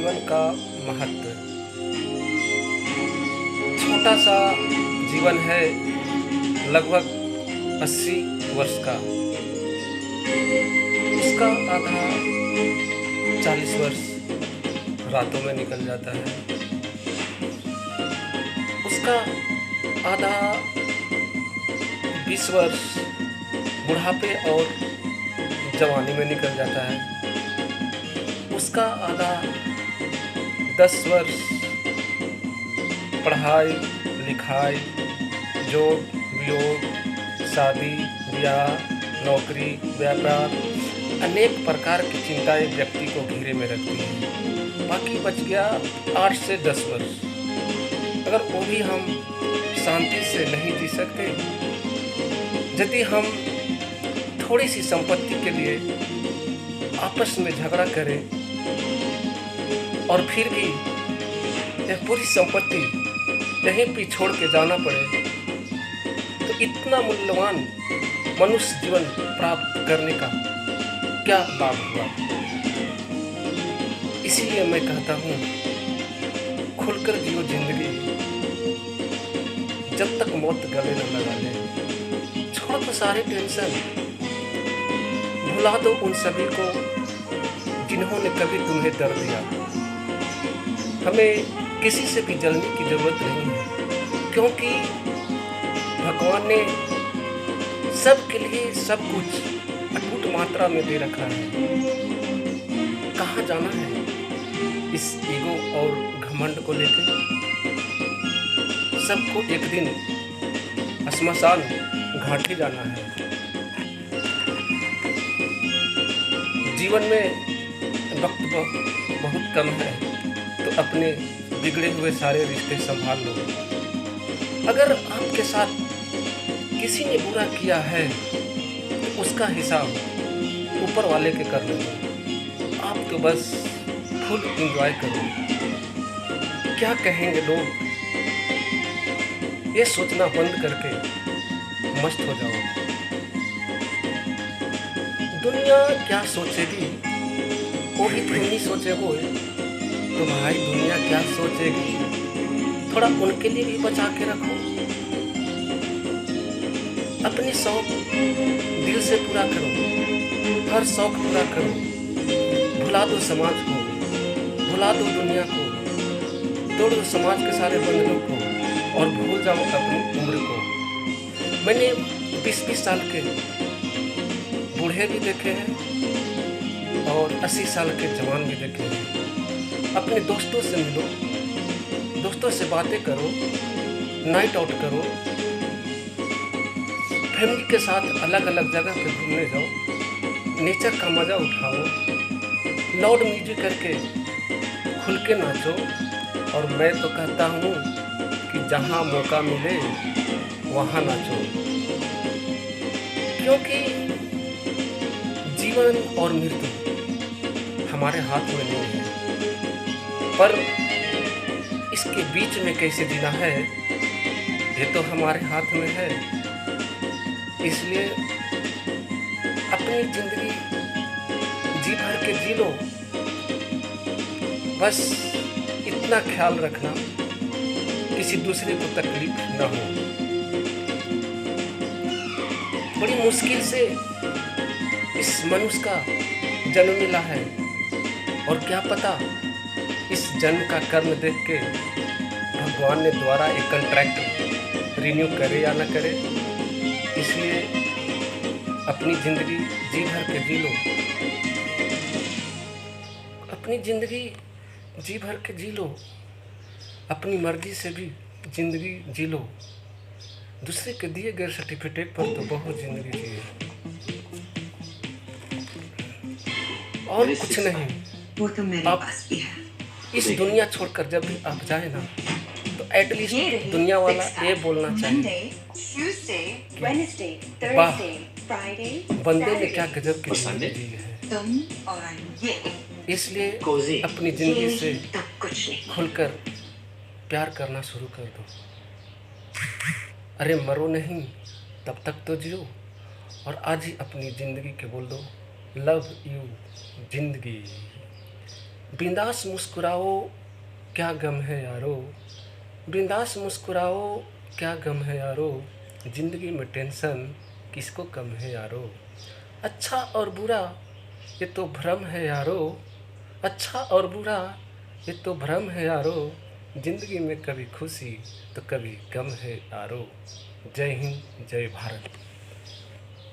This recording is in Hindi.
जीवन का महत्व। छोटा सा जीवन है, लगभग 80 वर्ष का। उसका आधा 40 वर्ष रातों में निकल जाता है। उसका आधा 20 वर्ष बुढ़ापे और जवानी में निकल जाता है। उसका आधा 10 वर्ष पढ़ाई लिखाई, जोड़ वियोग, शादी ब्याह, नौकरी, व्यापार, अनेक प्रकार की चिंताएं व्यक्ति को घेरे में रखती हैं। बाकी बच गया 8 से 10 वर्ष। अगर वो भी हम शांति से नहीं जी सकते, यदि हम थोड़ी सी संपत्ति के लिए आपस में झगड़ा करें और फिर भी यह पूरी संपत्ति यहीं पे छोड़ के जाना पड़े, तो इतना मूल्यवान मनुष्य जीवन प्राप्त करने का क्या लाभ हुआ। इसीलिए मैं कहता हूँ, खुलकर जियो जिंदगी, जब तक मौत गले न लगा ले। छोड़ दो सारे टेंशन, भुला दो उन सभी को जिन्होंने कभी तुम्हें दर्द दिया। हमें किसी से भी जलने की जरूरत नहीं है, क्योंकि भगवान ने सबके लिए सब कुछ अटूट मात्रा में दे रखा है। कहाँ जाना है इस ईगो और घमंड को लेकर? सबको एक दिन श्मशान घाट ही जाना है। जीवन में वक्त बहुत कम है, तो अपने बिगड़े हुए सारे रिश्ते संभाल लो। अगर आपके साथ किसी ने बुरा किया है, तो उसका हिसाब ऊपर वाले के कर लो। आप तो बस फुल एंजॉय करो। क्या कहेंगे लोग, ये सोचना बंद करके मस्त हो जाओ। दुनिया क्या सोचेगी वो भी तुम नहीं सोचे हो, तो भाई दुनिया क्या सोचेगी, थोड़ा उनके लिए भी बचा के रखो। अपने शौक दिल से पूरा करो, हर शौक पूरा करो। भुला दो समाज को, भुला दो दुनिया को, तोड़ दो समाज के सारे बंधनों को और भूल जाओ अपनी उम्र को। मैंने 20-20 साल के बूढ़े भी देखे हैं और 80 साल के जवान भी देखे हैं। अपने दोस्तों से मिलो, दोस्तों से बातें करो, नाइट आउट करो, फैमिली के साथ अलग अलग जगह पे घूमने जाओ, नेचर का मज़ा उठाओ, लाउड म्यूजिक करके खुल के नाचो। और मैं तो कहता हूँ कि जहाँ मौका मिले वहाँ नाचो, क्योंकि जीवन और मृत्यु हमारे हाथ में नहीं है, पर इसके बीच में कैसे जीना है ये तो हमारे हाथ में है। इसलिए अपनी जिंदगी जी भर के जी लो। बस इतना ख्याल रखना किसी दूसरे को तकलीफ न हो। बड़ी मुश्किल से इस मनुष्य का जन्म मिला है, और क्या पता इस जन्म का कर्म देख के भगवान ने द्वारा एक कॉन्ट्रैक्ट रिन्यू करे या न करे। इसलिए अपनी जिंदगी जी भर के जी लो, अपनी जिंदगी जी भर के जी लो, अपनी मर्जी से भी जिंदगी जी लो। दूसरे के दिए गए सर्टिफिकेट पर तो बहुत जिंदगी जिए, और कुछ नहीं। वो तो मेरे पास भी है। इस दुनिया छोड़कर जब भी आप जाए ना, तो एटलीस्ट दुनिया वाला ये बोलना चाहिए, वाह बंदे ने क्या गजब की जिंदगी जी है। तुम और ये, इसलिए अपनी जिंदगी से खुलकर प्यार करना शुरू कर दो। अरे मरो नहीं, तब तक तो जियो। और आज ही अपनी ज़िंदगी के बोल दो, लव यू जिंदगी। बिंदास मुस्कुराओ क्या गम है यारो, बिंदास मुस्कुराओ क्या गम है यारो, ज़िंदगी में टेंशन किसको कम है यारो। अच्छा और बुरा ये तो भ्रम है यारो, अच्छा और बुरा ये तो भ्रम है यारो, ज़िंदगी में कभी खुशी तो कभी गम है यारो। जय हिंद, जय भारत।